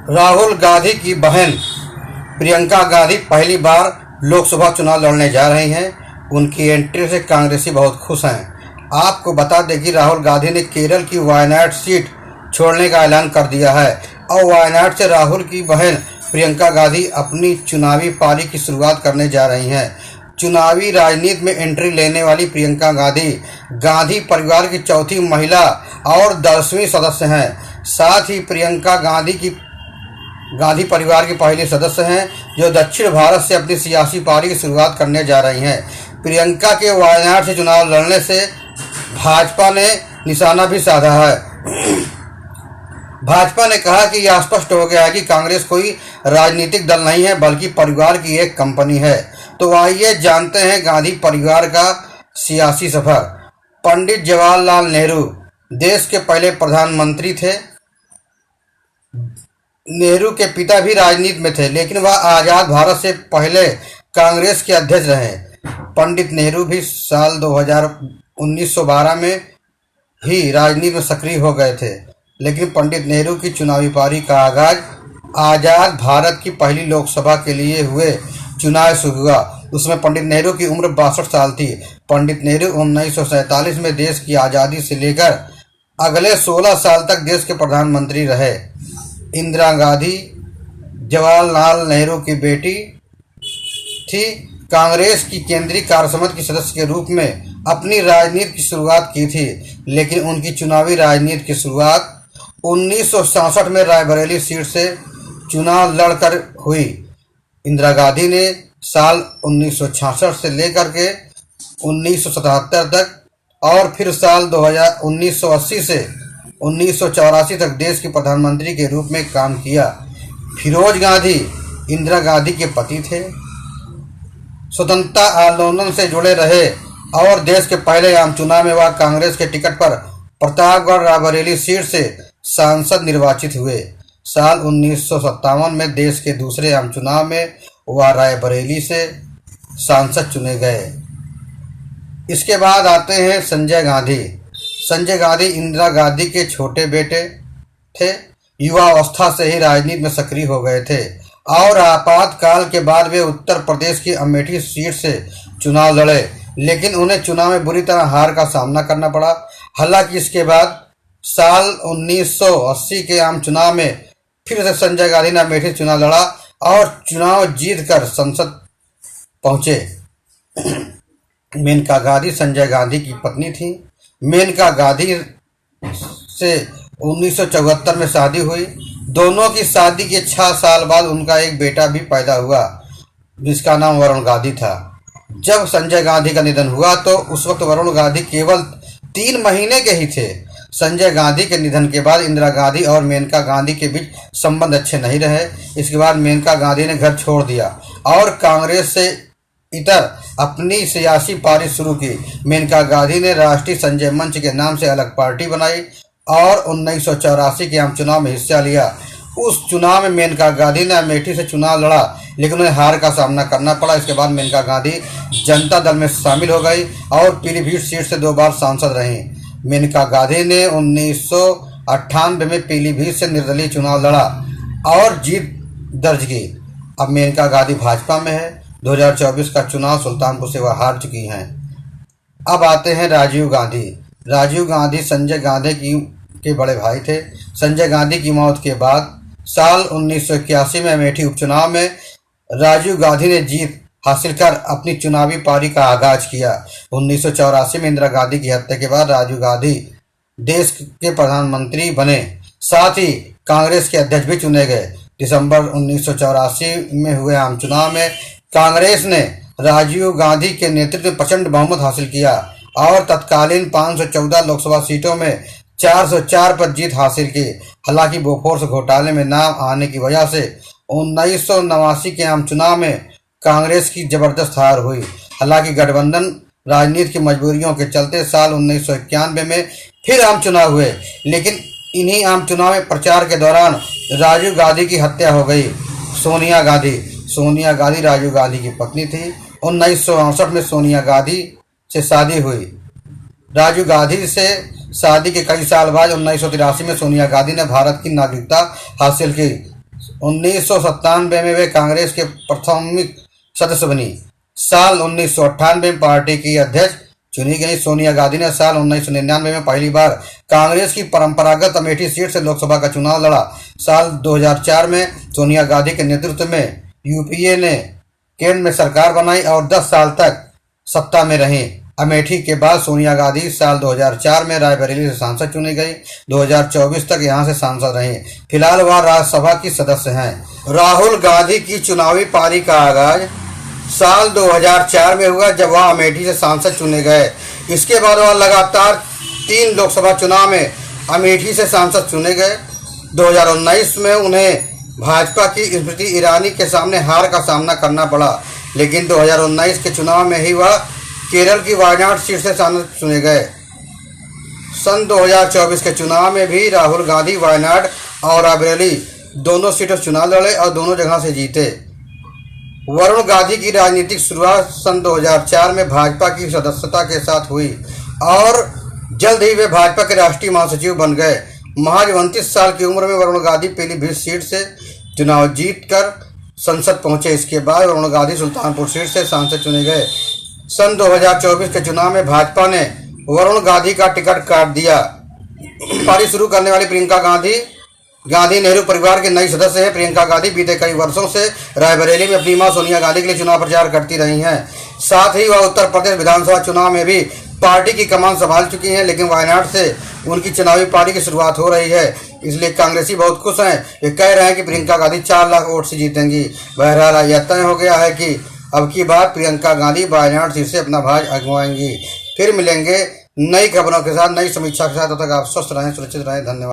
राहुल गांधी की बहन प्रियंका गांधी पहली बार लोकसभा चुनाव लड़ने जा रही हैं। उनकी एंट्री से कांग्रेसी बहुत खुश हैं। आपको बता दें कि राहुल गांधी ने केरल की वायनाड सीट छोड़ने का ऐलान कर दिया है और वायनाड से राहुल की बहन प्रियंका गांधी अपनी चुनावी पारी की शुरुआत करने जा रही हैं। चुनावी राजनीति में एंट्री लेने वाली प्रियंका गांधी गांधी परिवार की चौथी महिला और 10वीं सदस्य हैं। साथ ही प्रियंका गांधी परिवार की पहली सदस्य हैं जो दक्षिण भारत से अपनी सियासी पारी की शुरुआत करने जा रही हैं। प्रियंका के वायनाड से चुनाव लड़ने से भाजपा ने निशाना भी साधा है। भाजपा ने कहा कि यह स्पष्ट हो गया है कि कांग्रेस कोई राजनीतिक दल नहीं है बल्कि परिवार की एक कंपनी है। तो आइए जानते हैं गांधी परिवार का सियासी सफर। पंडित जवाहरलाल नेहरू देश के पहले प्रधानमंत्री थे। नेहरू के पिता भी राजनीति में थे, लेकिन वह आज़ाद भारत से पहले कांग्रेस के अध्यक्ष रहे। पंडित नेहरू भी साल 1912 में ही राजनीति में सक्रिय हो गए थे, लेकिन पंडित नेहरू की चुनावी पारी का आगाज आज़ाद भारत की पहली लोकसभा के लिए हुए चुनाव से हुआ। उसमें पंडित नेहरू की उम्र 62 साल थी। पंडित नेहरू 1947 में देश की आज़ादी से लेकर अगले 16 साल तक देश के प्रधानमंत्री रहे। इंदिरा गांधी जवाहरलाल नेहरू की बेटी थी। कांग्रेस की केंद्रीय कार्यसमिति की सदस्य के रूप में अपनी राजनीति की शुरुआत की थी, लेकिन उनकी चुनावी राजनीति की शुरुआत 1966 में रायबरेली सीट से चुनाव लड़कर हुई। इंदिरा गांधी ने साल 1966 से लेकर के 1977 तक और फिर साल 1980 से 1984 तक देश के प्रधानमंत्री के रूप में काम किया। फिरोज गांधी इंदिरा गांधी के पति थे। स्वतंत्रता आंदोलन से जुड़े रहे और देश के पहले आम चुनाव में वह कांग्रेस के टिकट पर प्रतापगढ़ रायबरेली सीट से सांसद निर्वाचित हुए। साल 1957 में देश के दूसरे आम चुनाव में वह रायबरेली से सांसद चुने गए। इसके बाद आते हैं संजय गांधी। संजय गांधी इंदिरा गांधी के छोटे बेटे थे। युवा अवस्था से ही राजनीति में सक्रिय हो गए थे और आपातकाल के बाद वे उत्तर प्रदेश की अमेठी सीट से चुनाव लड़े, लेकिन उन्हें चुनाव में बुरी तरह हार का सामना करना पड़ा। हालांकि इसके बाद साल 1980 के आम चुनाव में फिर से संजय गांधी ने अमेठी चुनाव लड़ा और चुनाव जीतकर संसद पहुंचे। मेनका गांधी संजय गांधी की पत्नी थी। मेनका गांधी से 1974 में शादी हुई। दोनों की शादी के 6 साल बाद उनका एक बेटा भी पैदा हुआ जिसका नाम वरुण गांधी था। जब संजय गांधी का निधन हुआ तो उस वक्त वरुण गांधी केवल 3 महीने के ही थे। संजय गांधी के निधन के बाद इंदिरा गांधी और मेनका गांधी के बीच संबंध अच्छे नहीं रहे। इसके बाद मेनका गांधी ने घर छोड़ दिया और कांग्रेस से इतर अपनी सियासी पारी शुरू की। मेनका गांधी ने राष्ट्रीय संजय मंच के नाम से अलग पार्टी बनाई और 1984 के आम चुनाव में हिस्सा लिया। उस चुनाव में मेनका गांधी ने अमेठी से चुनाव लड़ा, लेकिन उन्हें हार का सामना करना पड़ा। इसके बाद मेनका गांधी जनता दल में शामिल हो गई और पीलीभीत सीट से 2 बार सांसद रहीं। मेनका गांधी ने 1998 में पीलीभीत से निर्दलीय चुनाव लड़ा और जीत दर्ज की। अब मेनका गांधी भाजपा में है। 2024 का चुनाव सुल्तानपुर से वह हार चुकी हैं। अब आते हैं राजीव गांधी। राजीव गांधी संजय गांधी के बड़े भाई थे। संजय गांधी की मौत के बाद साल 1981 में अमेठी उपचुनाव में राजीव गांधी ने जीत हासिल कर अपनी चुनावी पारी का आगाज किया। 1984 में इंदिरा गांधी की हत्या के बाद राजीव गांधी देश के प्रधानमंत्री बने, साथ ही कांग्रेस के अध्यक्ष भी चुने गए। दिसंबर 1984 में हुए आम चुनाव में कांग्रेस ने राजीव गांधी के नेतृत्व में प्रचंड बहुमत हासिल किया और तत्कालीन 514 लोकसभा सीटों में 404 पर जीत हासिल की। हालांकि बोफोर्स घोटाले में नाम आने की वजह से 1989 के आम चुनाव में कांग्रेस की जबरदस्त हार हुई। हालांकि गठबंधन राजनीति की मजबूरियों के चलते साल 1991 में फिर आम चुनाव हुए, लेकिन इन्हीं आम चुनाव में प्रचार के दौरान राजीव गांधी की हत्या हो गई। सोनिया गांधी राजीव गांधी की पत्नी थी। 1968 में सोनिया गांधी से शादी हुई। राजीव गांधी से शादी के कई साल बाद 1983 में सोनिया गांधी ने भारत की नागरिकता हासिल की। 1997 में वे कांग्रेस के प्राथमिक सदस्य बनी। साल 1998 में पार्टी की अध्यक्ष चुनी गई। सोनिया गांधी ने साल 1999 में पहली बार कांग्रेस की परंपरागत अमेठी सीट से लोकसभा का चुनाव लड़ा। साल 2004 में सोनिया गांधी के नेतृत्व में यूपीए ने केंद्र में सरकार बनाई और 10 साल तक सत्ता में रही। अमेठी के बाद सोनिया गांधी साल 2004 में रायबरेली से सांसद चुनी गई। 2024 तक यहां से सांसद रही। फिलहाल वह राज्यसभा की सदस्य हैं। राहुल गांधी की चुनावी पारी का आगाज साल 2004 में हुआ, जब वह अमेठी से सांसद चुने गए। इसके बाद वह लगातार 3 लोकसभा चुनाव में अमेठी से सांसद चुने गए। 2019 में उन्हें भाजपा की स्मृति ईरानी के सामने हार का सामना करना पड़ा, लेकिन 2019 के चुनाव में ही वह केरल की वायनाड सीट से सांसद चुने गए। सन 2024 के चुनाव में भी राहुल गांधी वायनाड और रायबरेली दोनों सीटों से चुनाव लड़े और दोनों जगह से जीते। वरुण गांधी की राजनीतिक शुरुआत सन 2004 में भाजपा की सदस्यता के साथ हुई और जल्द ही वे भाजपा के राष्ट्रीय महासचिव बन गए। महज 29 साल की उम्र में वरुण गांधी पीलीभीत सीट से चुनाव जीतकर संसद पहुंचे। इसके बाद वरुण गांधी सुल्तानपुर सीट से सांसद चुने गए। सन 2024 के चुनाव में भाजपा ने वरुण गांधी का टिकट काट दिया। पारी शुरू करने वाली प्रियंका गांधी नेहरू परिवार के नई सदस्य हैं। प्रियंका गांधी बीते कई वर्षों से रायबरेली में अपनी मां सोनिया गांधी के लिए चुनाव प्रचार करती रही हैं। साथ ही वह उत्तर प्रदेश विधानसभा चुनाव में भी पार्टी की कमान संभाल चुकी हैं, लेकिन वायनाड से उनकी चुनावी पारी की शुरुआत हो रही है। इसलिए कांग्रेसी बहुत खुश हैं। वे कह रहे हैं कि प्रियंका गांधी 4 लाख वोट से जीतेंगी। बहरहाल यह तय हो गया है कि अब की बार प्रियंका गांधी वायनाड सीट से अपना भाग्य आजमाएंगी। फिर मिलेंगे नई खबरों के साथ, नई समीक्षा के साथ। तब तक आप स्वस्थ रहें, सुरक्षित रहें। धन्यवाद।